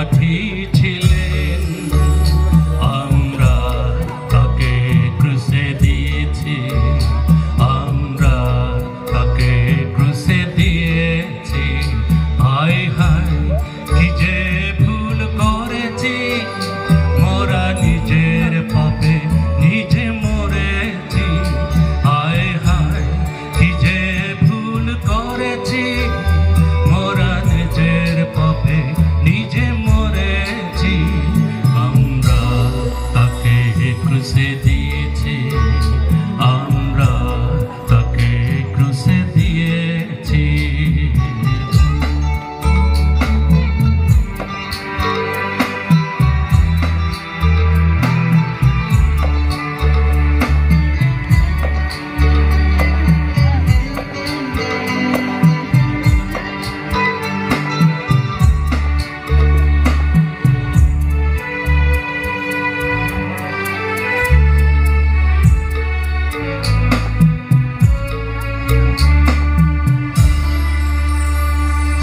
পাঠিয়েছিলেন, আমরা তাকে ক্রুশে দিয়েছি, আমরা তাকে ক্রুশে দিয়েছি। হায় হায় কি যে ভুল করেছি, মোরা নিজের পাপে নিজে মরেছি। হায় হায় কি যে ভুল করেছি, মোরা নিজের পাপে নিজে মরেছি। আমরা তাকে ক্রুশে দিয়েছি, আমরা তাকে ক্রুশে দিয়েছি।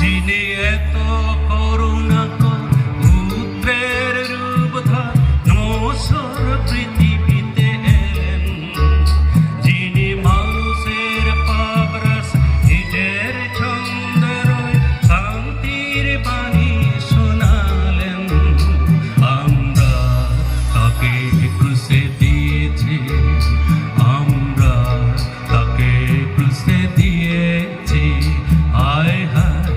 যিনি এত করুণাকর পুত্রের রূপ ধর নশ্বর পৃথিবীতে এলেন, যিনি মানুষের পাপ রস নিজের ছন্দের শান্তির বাণী শোনালেন। আমরা তাকে ক্রুশে দিয়েছি, আমরা তাকে ক্রুশে দিয়েছি। হায় হায়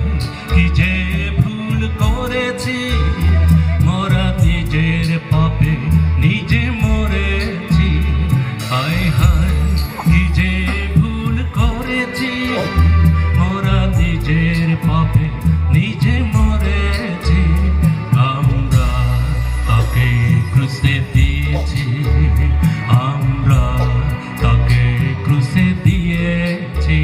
কি যে ভুল করেছি, মোরা নিজের পাপে নিজে মরেছি। হায় হায় কি যে ভুল করেছি, মোরা নিজের পাপে নিজে মরেছি। আমরা তাকে ক্রুশে দিয়েছি, আমরা তাকে ক্রুশে দিয়েছি।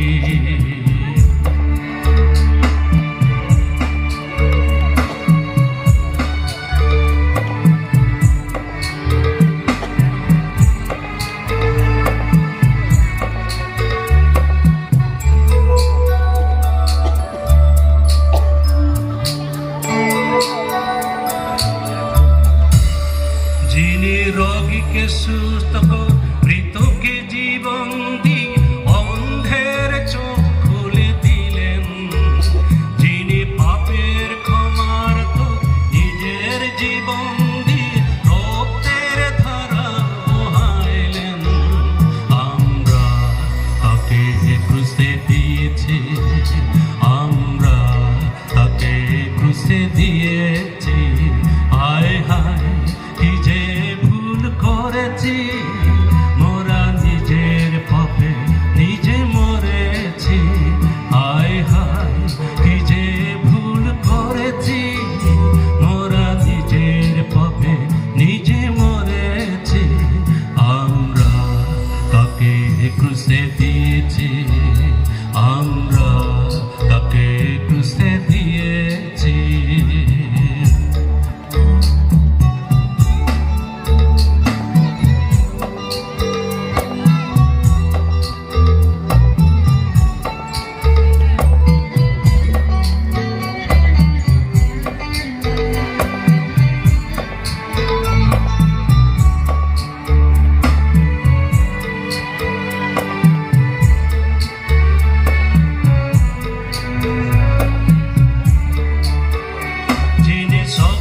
যিনি রোগীকে সুস্থ করে, মৃতকে জীবন দিয়ে অন্ধের চোখ খুলে দিলেন, যিনি পাপের ক্ষমার তো নিজের জীবন দিয়ে রক্তের ধারা বহাইলেন। আমরা তাকে ক্রুশে দিয়েছি, আমরা তাকে ক্রুশে দিয়েছি। হায় হায় কি যে ভুল করেছি, মোরা নিজের পাপে নিজে মরেছি। হায় হায় কি যে ভুল করেছি, মোরা নিজের পাপে নিজে মরেছি। আমরা তাকে ক্রুশে দিয়েছি, আমরা তাকে ক্রুশে দিয়েছি। যিনি সব